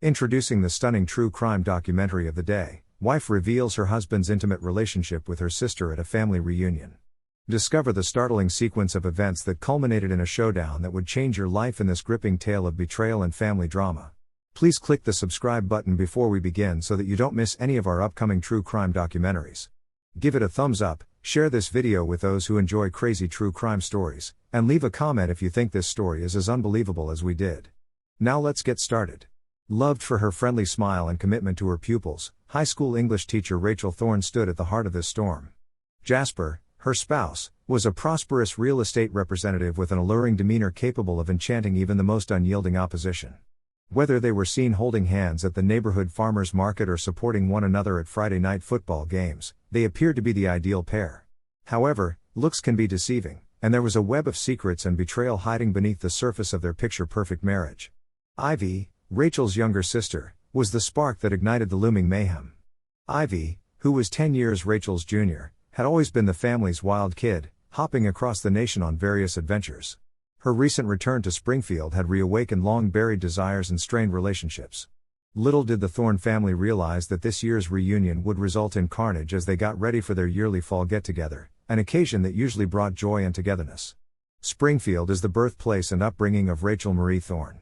Introducing the stunning true crime documentary of the day, wife reveals her husband's intimate relationship with her sister at a family reunion. Discover the startling sequence of events that culminated in a showdown that would change your life in this gripping tale of betrayal and family drama. Please click the subscribe button before we begin so that you don't miss any of our upcoming true crime documentaries. Give it a thumbs up, share this video with those who enjoy crazy true crime stories, and leave a comment if you think this story is as unbelievable as we did. Now let's get started. Loved for her friendly smile and commitment to her pupils, high school English teacher Rachel Thorne stood at the heart of this storm. Jasper, her spouse, was a prosperous real estate representative with an alluring demeanor capable of enchanting even the most unyielding opposition. Whether they were seen holding hands at the neighborhood farmers market or supporting one another at Friday night football games, they appeared to be the ideal pair. However, looks can be deceiving, and there was a web of secrets and betrayal hiding beneath the surface of their picture-perfect marriage. Ivy, Rachel's younger sister, was the spark that ignited the looming mayhem. Ivy, who was 10 years Rachel's junior, had always been the family's wild kid, hopping across the nation on various adventures. Her recent return to Springfield had reawakened long-buried desires and strained relationships. Little did the Thorne family realize that this year's reunion would result in carnage as they got ready for their yearly fall get-together, an occasion that usually brought joy and togetherness. Springfield is the birthplace and upbringing of Rachel Marie Thorne.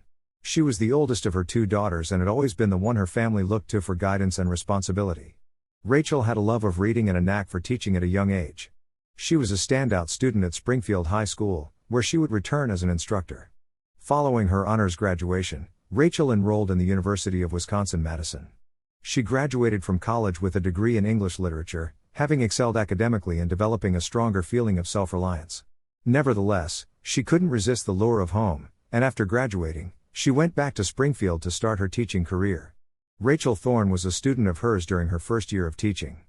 She was the oldest of her two daughters and had always been the one her family looked to for guidance and responsibility. Rachel had a love of reading and a knack for teaching at a young age. She was a standout student at Springfield High School, where she would return as an instructor. Following her honors graduation, Rachel enrolled in the University of Wisconsin-Madison. She graduated from college with a degree in English literature, having excelled academically and developing a stronger feeling of self-reliance. Nevertheless, she couldn't resist the lure of home, and after graduating, she went back to Springfield to start her teaching career. Rachel Thorne was a student of hers during her first year of teaching.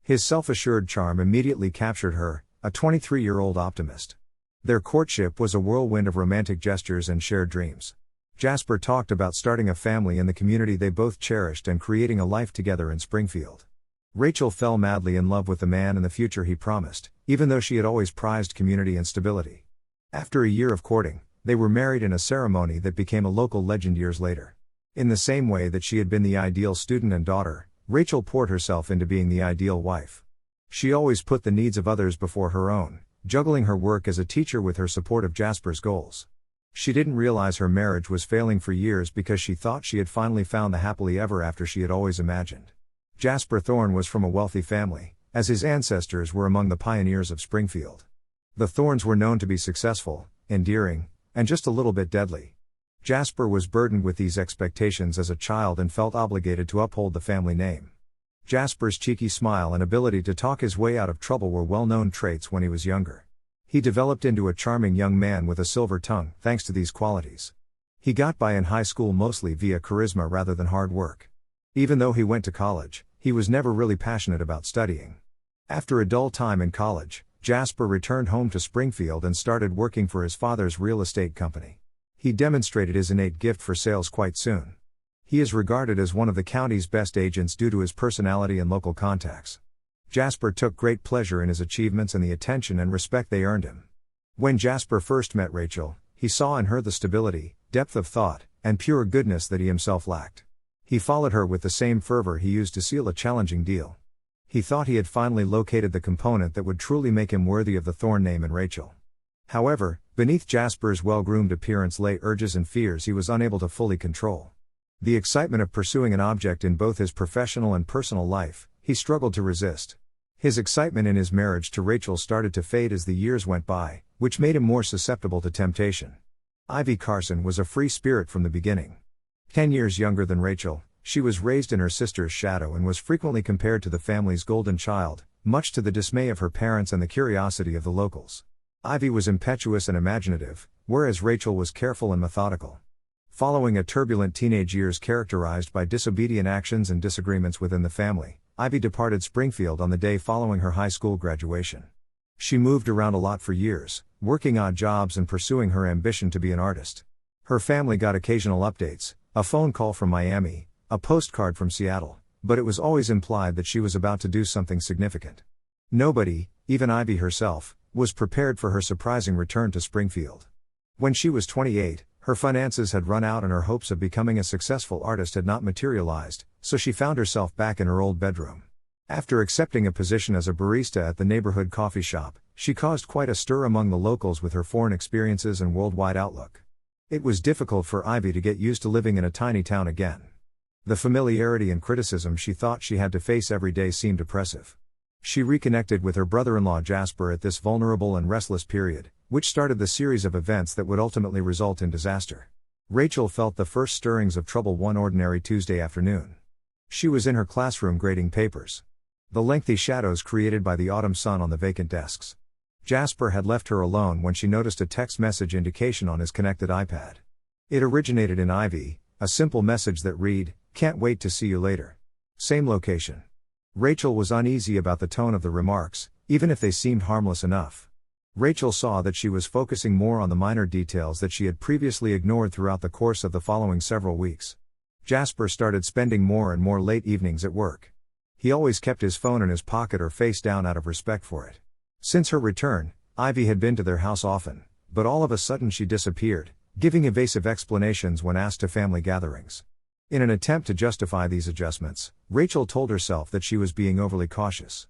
His self-assured charm immediately captured her, a 23-year-old optimist. Their courtship was a whirlwind of romantic gestures and shared dreams. Jasper talked about starting a family in the community they both cherished and creating a life together in Springfield. Rachel fell madly in love with the man and the future he promised, even though she had always prized community and stability. After a year of courting, they were married in a ceremony that became a local legend years later. In the same way that she had been the ideal student and daughter, Rachel poured herself into being the ideal wife. She always put the needs of others before her own, juggling her work as a teacher with her support of Jasper's goals. She didn't realize her marriage was failing for years because she thought she had finally found the happily ever after she had always imagined. Jasper Thorne was from a wealthy family, as his ancestors were among the pioneers of Springfield. The Thornes were known to be successful, endearing, and just a little bit deadly. Jasper was burdened with these expectations as a child and felt obligated to uphold the family name. Jasper's cheeky smile and ability to talk his way out of trouble were well-known traits when he was younger. He developed into a charming young man with a silver tongue, thanks to these qualities. He got by in high school mostly via charisma rather than hard work. Even though he went to college, he was never really passionate about studying. After a dull time in college, Jasper returned home to Springfield and started working for his father's real estate company. He demonstrated his innate gift for sales quite soon. He is regarded as one of the county's best agents due to his personality and local contacts. Jasper took great pleasure in his achievements and the attention and respect they earned him. When Jasper first met Rachel, he saw in her the stability, depth of thought, and pure goodness that he himself lacked. He followed her with the same fervor he used to seal a challenging deal. He thought he had finally located the component that would truly make him worthy of the Thorne name in Rachel. However, beneath Jasper's well-groomed appearance lay urges and fears he was unable to fully control. The excitement of pursuing an object in both his professional and personal life, he struggled to resist. His excitement in his marriage to Rachel started to fade as the years went by, which made him more susceptible to temptation. Ivy Carson was a free spirit from the beginning. 10 years younger than Rachel, she was raised in her sister's shadow and was frequently compared to the family's golden child, much to the dismay of her parents and the curiosity of the locals. Ivy was impetuous and imaginative, whereas Rachel was careful and methodical. Following a turbulent teenage years characterized by disobedient actions and disagreements within the family, Ivy departed Springfield on the day following her high school graduation. She moved around a lot for years, working odd jobs and pursuing her ambition to be an artist. Her family got occasional updates, a phone call from Miami, a postcard from Seattle, but it was always implied that she was about to do something significant. Nobody, even Ivy herself, was prepared for her surprising return to Springfield. When she was 28, Her finances had run out and her hopes of becoming a successful artist had not materialized, so she found herself back in her old bedroom. After accepting a position as a barista at the neighborhood coffee shop, she caused quite a stir among the locals with her foreign experiences and worldwide outlook. It was difficult for Ivy to get used to living in a tiny town again. The familiarity and criticism she thought she had to face every day seemed oppressive. She reconnected with her brother-in-law Jasper at this vulnerable and restless period, which started the series of events that would ultimately result in disaster. Rachel felt the first stirrings of trouble one ordinary Tuesday afternoon. She was in her classroom grading papers. The lengthy shadows created by the autumn sun on the vacant desks. Jasper had left her alone when she noticed a text message indication on his connected iPad. It originated in Ivy, a simple message that read, "Can't wait to see you later. Same location." Rachel was uneasy about the tone of the remarks, even if they seemed harmless enough. Rachel saw that she was focusing more on the minor details that she had previously ignored throughout the course of the following several weeks. Jasper started spending more and more late evenings at work. He always kept his phone in his pocket or face down out of respect for it. Since her return, Ivy had been to their house often, but all of a sudden she disappeared, giving evasive explanations when asked to family gatherings. In an attempt to justify these adjustments, Rachel told herself that she was being overly cautious.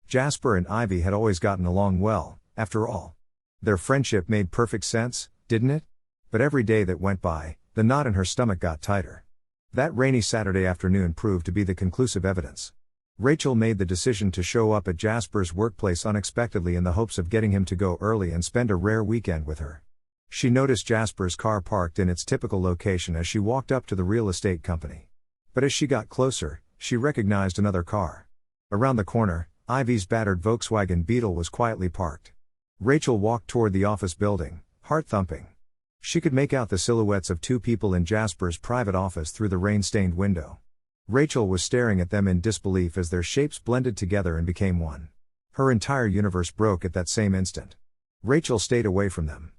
Jasper and Ivy had always gotten along well, after all. Their friendship made perfect sense, didn't it? But every day that went by, the knot in her stomach got tighter. That rainy Saturday afternoon proved to be the conclusive evidence. Rachel made the decision to show up at Jasper's workplace unexpectedly in the hopes of getting him to go early and spend a rare weekend with her. She noticed Jasper's car parked in its typical location as she walked up to the real estate company. But as she got closer, she recognized another car. Around the corner, Ivy's battered Volkswagen Beetle was quietly parked. Rachel walked toward the office building, heart thumping. She could make out the silhouettes of two people in Jasper's private office through the rain-stained window. Rachel was staring at them in disbelief as their shapes blended together and became one. Her entire universe broke at that same instant. Rachel stayed away from them.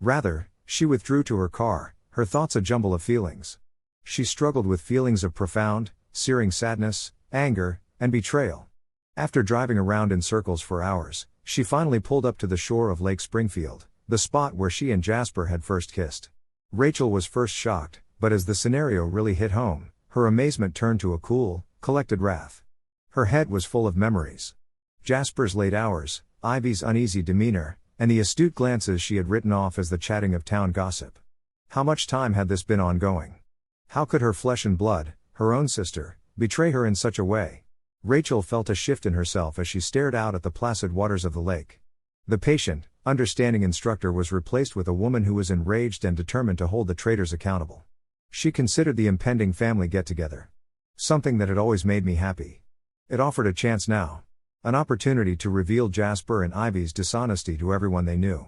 Rather, she withdrew to her car, her thoughts a jumble of feelings. She struggled with feelings of profound, searing sadness, anger, and betrayal. After driving around in circles for hours, she finally pulled up to the shore of Lake Springfield, the spot where she and Jasper had first kissed. Rachel was first shocked, but as the scenario really hit home, her amazement turned to a cool, collected wrath. Her head was full of memories. Jasper's late hours, Ivy's uneasy demeanor, and the astute glances she had written off as the chatting of town gossip. How much time had this been ongoing? How could her flesh and blood, her own sister, betray her in such a way? Rachel felt a shift in herself as she stared out at the placid waters of the lake. The patient, understanding instructor was replaced with a woman who was enraged and determined to hold the traitors accountable. She considered the impending family get-together something that had always made me happy. It offered a chance now. An opportunity to reveal Jasper and Ivy's dishonesty to everyone they knew.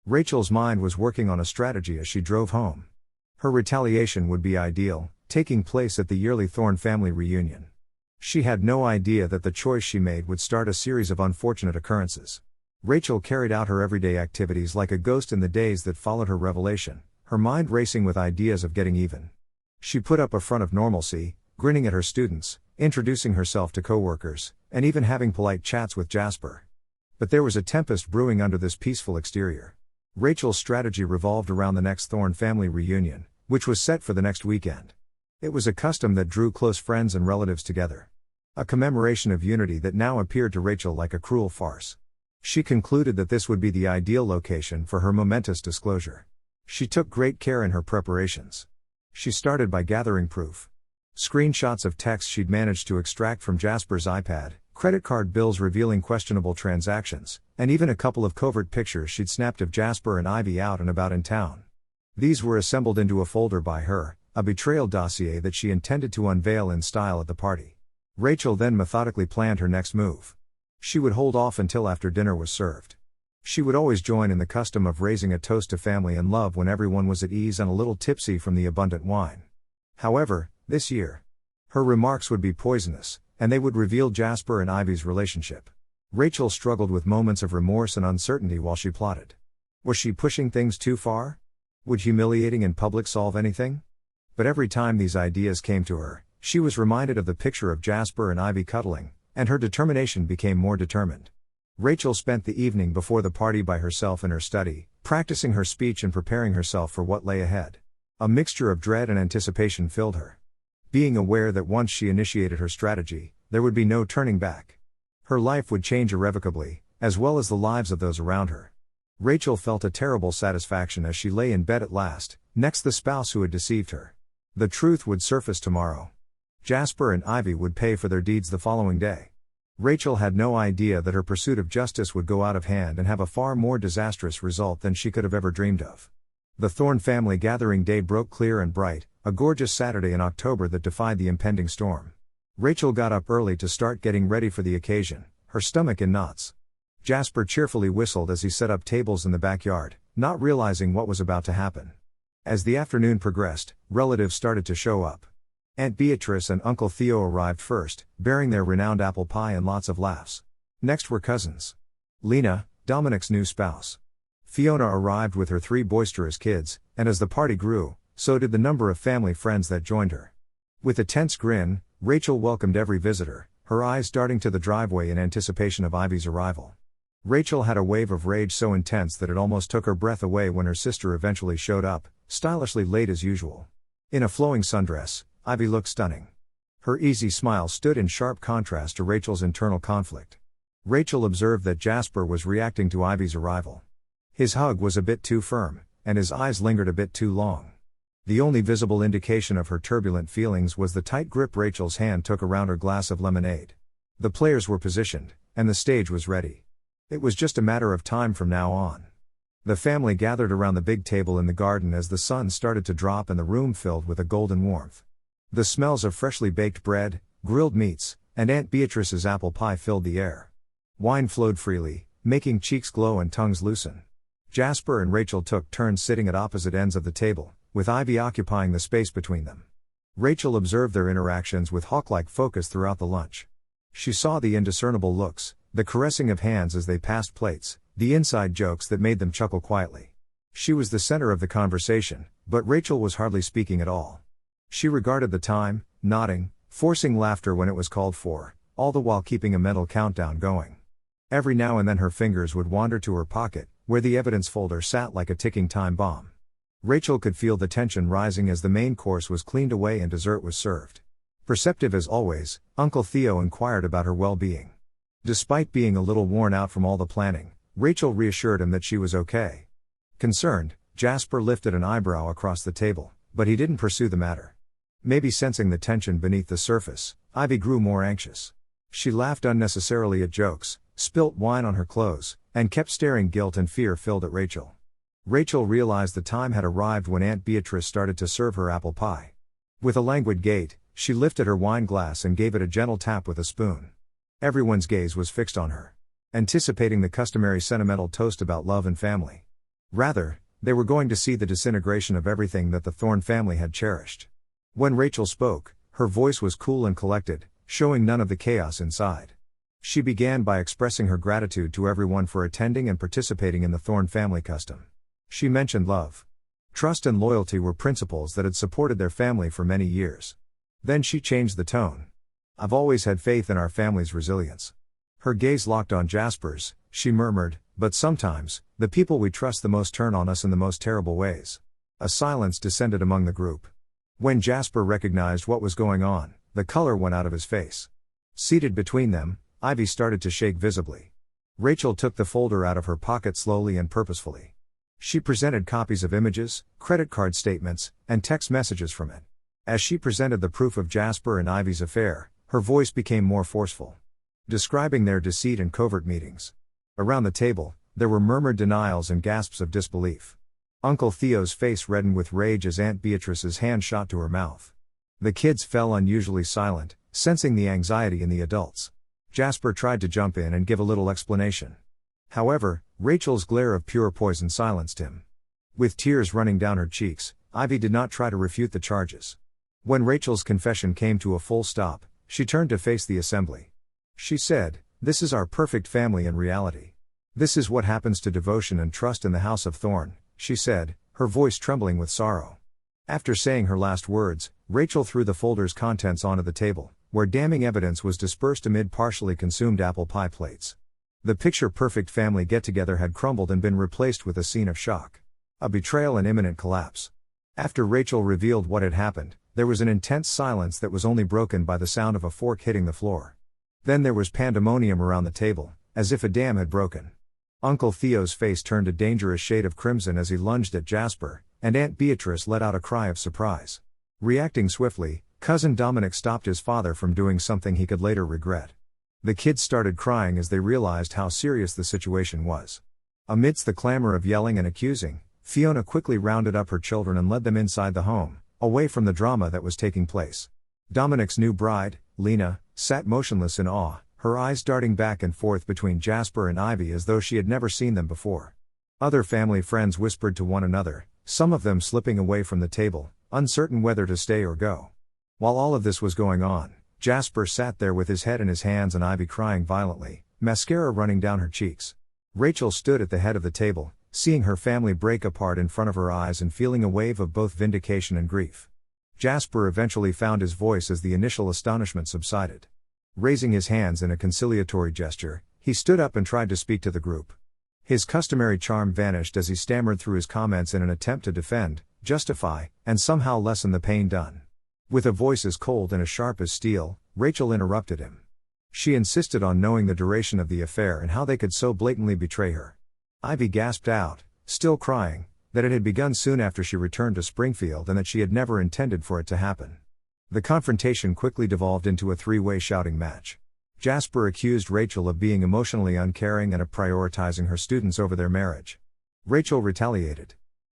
Rachel's mind was working on a strategy as she drove home. Her retaliation would be ideal, taking place at the yearly Thorne family reunion. She had no idea that the choice she made would start a series of unfortunate occurrences. Rachel carried out her everyday activities like a ghost in the days that followed her revelation, her mind racing with ideas of getting even. She put up a front of normalcy, grinning at her students, introducing herself to coworkers, and even having polite chats with Jasper. But there was a tempest brewing under this peaceful exterior. Rachel's strategy revolved around the next Thorne family reunion, which was set for the next weekend. It was a custom that drew close friends and relatives together. A commemoration of unity that now appeared to Rachel like a cruel farce. She concluded that this would be the ideal location for her momentous disclosure. She took great care in her preparations. She started by gathering proof. Screenshots of texts she'd managed to extract from Jasper's iPad, credit card bills revealing questionable transactions, and even a couple of covert pictures she'd snapped of Jasper and Ivy out and about in town. These were assembled into a folder by her, a betrayal dossier that she intended to unveil in style at the party. Rachel then methodically planned her next move. She would hold off until after dinner was served. She would always join in the custom of raising a toast to family and love when everyone was at ease and a little tipsy from the abundant wine. However, this year, her remarks would be poisonous, and they would reveal Jasper and Ivy's relationship. Rachel struggled with moments of remorse and uncertainty while she plotted. Was she pushing things too far? Would humiliating in public solve anything? But every time these ideas came to her, she was reminded of the picture of Jasper and Ivy cuddling, and her determination became more determined. Rachel spent the evening before the party by herself in her study, practicing her speech and preparing herself for what lay ahead. A mixture of dread and anticipation filled her. Being aware that once she initiated her strategy, there would be no turning back. Her life would change irrevocably, as well as the lives of those around her. Rachel felt a terrible satisfaction as she lay in bed at last, next the spouse who had deceived her. The truth would surface tomorrow. Jasper and Ivy would pay for their deeds the following day. Rachel had no idea that her pursuit of justice would go out of hand and have a far more disastrous result than she could have ever dreamed of. The Thorne family gathering day broke clear and bright, a gorgeous Saturday in October that defied the impending storm. Rachel got up early to start getting ready for the occasion, her stomach in knots. Jasper cheerfully whistled as he set up tables in the backyard, not realizing what was about to happen. As the afternoon progressed, relatives started to show up. Aunt Beatrice and Uncle Theo arrived first, bearing their renowned apple pie and lots of laughs. Next were cousins. Lena, Dominic's new spouse. Fiona arrived with her 3 boisterous kids, and as the party grew, so did the number of family friends that joined her. With a tense grin, Rachel welcomed every visitor, her eyes darting to the driveway in anticipation of Ivy's arrival. Rachel had a wave of rage so intense that it almost took her breath away when her sister eventually showed up, stylishly late as usual. In a flowing sundress, Ivy looked stunning. Her easy smile stood in sharp contrast to Rachel's internal conflict. Rachel observed that Jasper was reacting to Ivy's arrival. His hug was a bit too firm, and his eyes lingered a bit too long. The only visible indication of her turbulent feelings was the tight grip Rachel's hand took around her glass of lemonade. The players were positioned, and the stage was ready. It was just a matter of time from now on. The family gathered around the big table in the garden as the sun started to drop and the room filled with a golden warmth. The smells of freshly baked bread, grilled meats, and Aunt Beatrice's apple pie filled the air. Wine flowed freely, making cheeks glow and tongues loosen. Jasper and Rachel took turns sitting at opposite ends of the table, with Ivy occupying the space between them. Rachel observed their interactions with hawk-like focus throughout the lunch. She saw the indiscernible looks, the caressing of hands as they passed plates, the inside jokes that made them chuckle quietly. She was the center of the conversation, but Rachel was hardly speaking at all. She regarded the time, nodding, forcing laughter when it was called for, all the while keeping a mental countdown going. Every now and then her fingers would wander to her pocket, where the evidence folder sat like a ticking time bomb. Rachel could feel the tension rising as the main course was cleaned away and dessert was served. Perceptive as always, Uncle Theo inquired about her well-being. Despite being a little worn out from all the planning, Rachel reassured him that she was okay. Concerned, Jasper lifted an eyebrow across the table, but he didn't pursue the matter. Maybe sensing the tension beneath the surface, Ivy grew more anxious. She laughed unnecessarily at jokes, spilt wine on her clothes, and kept staring guilt and fear filled at Rachel. Rachel realized the time had arrived when Aunt Beatrice started to serve her apple pie. With a languid gait, she lifted her wine glass and gave it a gentle tap with a spoon. Everyone's gaze was fixed on her, anticipating the customary sentimental toast about love and family. Rather, they were going to see the disintegration of everything that the Thorne family had cherished. When Rachel spoke, her voice was cool and collected, showing none of the chaos inside. She began by expressing her gratitude to everyone for attending and participating in the Thorne family custom. She mentioned love. Trust and loyalty were principles that had supported their family for many years. Then she changed the tone. "I've always had faith in our family's resilience." Her gaze locked on Jasper's, she murmured, "But sometimes, the people we trust the most turn on us in the most terrible ways." A silence descended among the group. When Jasper recognized what was going on, the color went out of his face. Seated between them, Ivy started to shake visibly. Rachel took the folder out of her pocket slowly and purposefully. She presented copies of images, credit card statements, and text messages from it. As she presented the proof of Jasper and Ivy's affair, her voice became more forceful, describing their deceit and covert meetings. Around the table, there were murmured denials and gasps of disbelief. Uncle Theo's face reddened with rage as Aunt Beatrice's hand shot to her mouth. The kids fell unusually silent, sensing the anxiety in the adults. Jasper tried to jump in and give a little explanation. However, Rachel's glare of pure poison silenced him. With tears running down her cheeks, Ivy did not try to refute the charges. When Rachel's confession came to a full stop, she turned to face the assembly. She said, "This is our perfect family in reality. This is what happens to devotion and trust in the House of Thorne," she said, her voice trembling with sorrow. After saying her last words, Rachel threw the folder's contents onto the table, where damning evidence was dispersed amid partially consumed apple pie plates. The picture-perfect family get-together had crumbled and been replaced with a scene of shock. A betrayal and imminent collapse. After Rachel revealed what had happened, there was an intense silence that was only broken by the sound of a fork hitting the floor. Then there was pandemonium around the table, as if a dam had broken. Uncle Theo's face turned a dangerous shade of crimson as he lunged at Jasper, and Aunt Beatrice let out a cry of surprise. Reacting swiftly, Cousin Dominic stopped his father from doing something he could later regret. The kids started crying as they realized how serious the situation was. Amidst the clamor of yelling and accusing, Fiona quickly rounded up her children and led them inside the home, away from the drama that was taking place. Dominic's new bride, Lena, sat motionless in awe, her eyes darting back and forth between Jasper and Ivy as though she had never seen them before. Other family friends whispered to one another, some of them slipping away from the table, uncertain whether to stay or go. While all of this was going on, Jasper sat there with his head in his hands and Ivy crying violently, mascara running down her cheeks. Rachel stood at the head of the table, seeing her family break apart in front of her eyes and feeling a wave of both vindication and grief. Jasper eventually found his voice as the initial astonishment subsided. Raising his hands in a conciliatory gesture, he stood up and tried to speak to the group. His customary charm vanished as he stammered through his comments in an attempt to defend, justify, and somehow lessen the pain done. With a voice as cold and as sharp as steel, Rachel interrupted him. She insisted on knowing the duration of the affair and how they could so blatantly betray her. Ivy gasped out, still crying, that it had begun soon after she returned to Springfield and that she had never intended for it to happen. The confrontation quickly devolved into a three-way shouting match. Jasper accused Rachel of being emotionally uncaring and of prioritizing her students over their marriage. Rachel retaliated.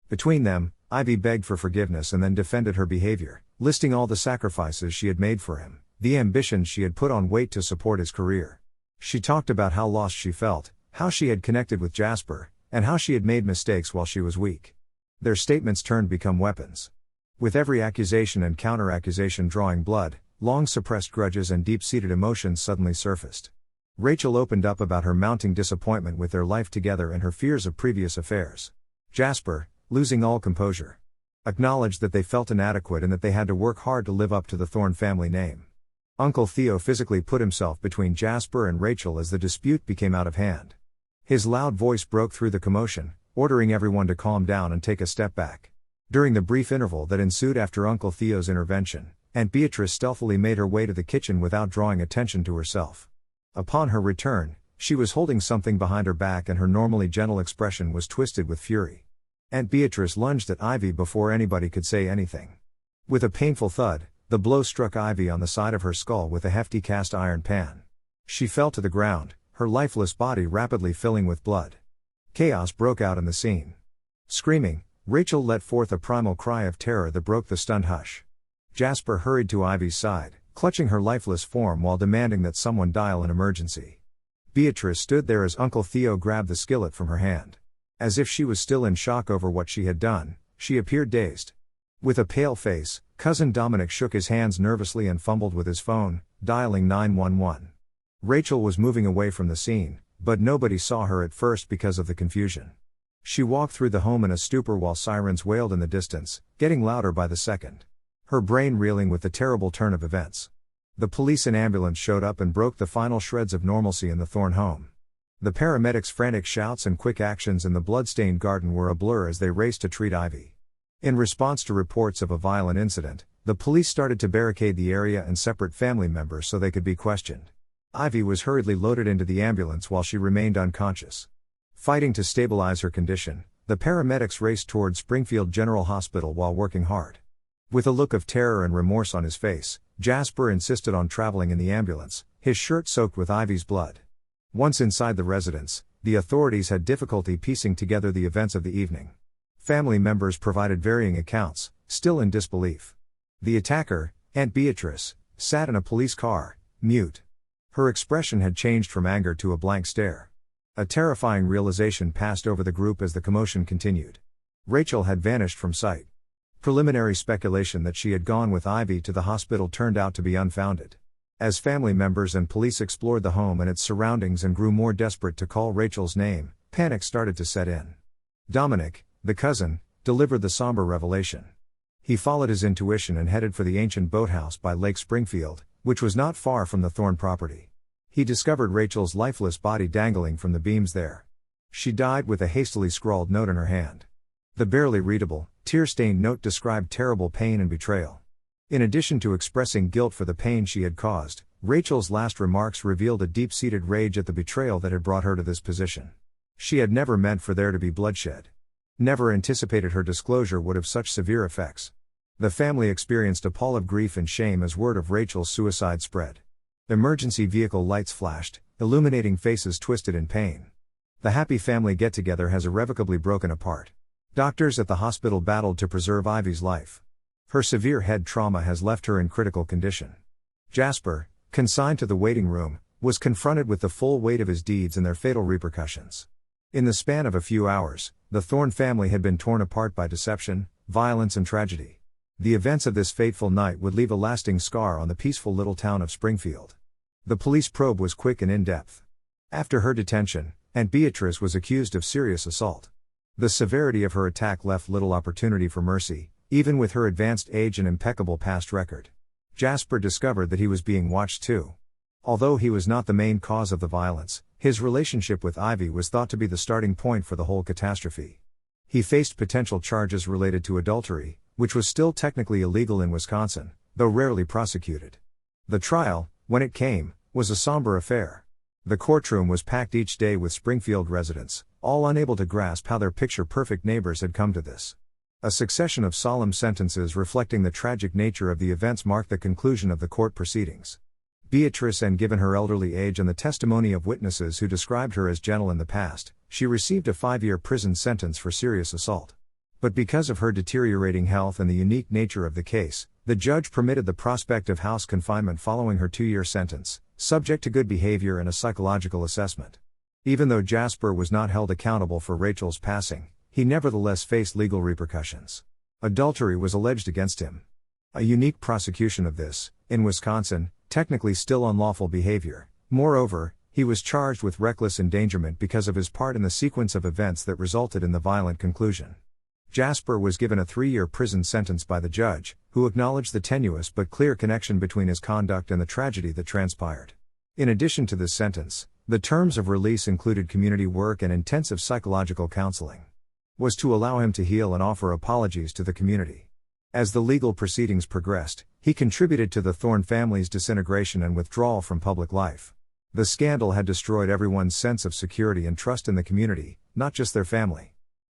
Between them, Ivy begged for forgiveness and then defended her behavior, listing all the sacrifices she had made for him, the ambitions she had put on weight to support his career. She talked about how lost she felt, how she had connected with Jasper, and how she had made mistakes while she was weak. Their statements turned become weapons. With every accusation and counter-accusation drawing blood, long-suppressed grudges and deep-seated emotions suddenly surfaced. Rachel opened up about her mounting disappointment with their life together and her fears of previous affairs. Jasper, losing all composure, acknowledged that they felt inadequate and that they had to work hard to live up to the Thorne family name. Uncle Theo physically put himself between Jasper and Rachel as the dispute became out of hand. His loud voice broke through the commotion, ordering everyone to calm down and take a step back. During the brief interval that ensued after Uncle Theo's intervention, Aunt Beatrice stealthily made her way to the kitchen without drawing attention to herself. Upon her return, she was holding something behind her back and her normally gentle expression was twisted with fury. Aunt Beatrice lunged at Ivy before anybody could say anything. With a painful thud, the blow struck Ivy on the side of her skull with a hefty cast iron pan. She fell to the ground, her lifeless body rapidly filling with blood. Chaos broke out in the scene. Screaming, Rachel let forth a primal cry of terror that broke the stunned hush. Jasper hurried to Ivy's side, clutching her lifeless form while demanding that someone dial an emergency. Beatrice stood there as Uncle Theo grabbed the skillet from her hand. As if she was still in shock over what she had done, she appeared dazed. With a pale face, Cousin Dominic shook his hands nervously and fumbled with his phone, dialing 911. Rachel was moving away from the scene, but nobody saw her at first because of the confusion. She walked through the home in a stupor while sirens wailed in the distance, getting louder by the second. Her brain reeling with the terrible turn of events. The police and ambulance showed up and broke the final shreds of normalcy in the Thorne home. The paramedics' frantic shouts and quick actions in the blood-stained garden were a blur as they raced to treat Ivy. In response to reports of a violent incident, the police started to barricade the area and separate family members so they could be questioned. Ivy was hurriedly loaded into the ambulance while she remained unconscious. Fighting to stabilize her condition, the paramedics raced toward Springfield General Hospital while working hard. With a look of terror and remorse on his face, Jasper insisted on traveling in the ambulance, his shirt soaked with Ivy's blood. Once inside the residence, the authorities had difficulty piecing together the events of the evening. Family members provided varying accounts, still in disbelief. The attacker, Aunt Beatrice, sat in a police car, mute. Her expression had changed from anger to a blank stare. A terrifying realization passed over the group as the commotion continued. Rachel had vanished from sight. Preliminary speculation that she had gone with Ivy to the hospital turned out to be unfounded. As family members and police explored the home and its surroundings and grew more desperate to call Rachel's name, panic started to set in. Dominic, the cousin, delivered the somber revelation. He followed his intuition and headed for the ancient boathouse by Lake Springfield, which was not far from the Thorne property. He discovered Rachel's lifeless body dangling from the beams there. She died with a hastily scrawled note in her hand. The barely readable, tear-stained note described terrible pain and betrayal. In addition to expressing guilt for the pain she had caused, Rachel's last remarks revealed a deep-seated rage at the betrayal that had brought her to this position. She had never meant for there to be bloodshed. Never anticipated her disclosure would have such severe effects. The family experienced a pall of grief and shame as word of Rachel's suicide spread. Emergency vehicle lights flashed, illuminating faces twisted in pain. The happy family get-together has irrevocably broken apart. Doctors at the hospital battled to preserve Ivy's life. Her severe head trauma has left her in critical condition. Jasper, consigned to the waiting room, was confronted with the full weight of his deeds and their fatal repercussions. In the span of a few hours, the Thorne family had been torn apart by deception, violence and tragedy. The events of this fateful night would leave a lasting scar on the peaceful little town of Springfield. The police probe was quick and in-depth. After her detention, Aunt Beatrice was accused of serious assault. The severity of her attack left little opportunity for mercy, even with her advanced age and impeccable past record. Jasper discovered that he was being watched too. Although he was not the main cause of the violence, his relationship with Ivy was thought to be the starting point for the whole catastrophe. He faced potential charges related to adultery, which was still technically illegal in Wisconsin, though rarely prosecuted. The trial, when it came, was a somber affair. The courtroom was packed each day with Springfield residents, all unable to grasp how their picture-perfect neighbors had come to this. A succession of solemn sentences reflecting the tragic nature of the events marked the conclusion of the court proceedings. Beatrice, and given her elderly age and the testimony of witnesses who described her as gentle in the past, she received a 5-year prison sentence for serious assault. But because of her deteriorating health and the unique nature of the case, the judge permitted the prospect of house confinement following her 2-year sentence, subject to good behavior and a psychological assessment. Even though Jasper was not held accountable for Rachel's passing, he nevertheless faced legal repercussions. Adultery was alleged against him. A unique prosecution of this, in Wisconsin, technically still unlawful behavior. Moreover, he was charged with reckless endangerment because of his part in the sequence of events that resulted in the violent conclusion. Jasper was given a 3-year prison sentence by the judge, who acknowledged the tenuous but clear connection between his conduct and the tragedy that transpired. In addition to this sentence, the terms of release included community work and intensive psychological counseling. Was to allow him to heal and offer apologies to the community. As the legal proceedings progressed, he contributed to the Thorne family's disintegration and withdrawal from public life. The scandal had destroyed everyone's sense of security and trust in the community, not just their family.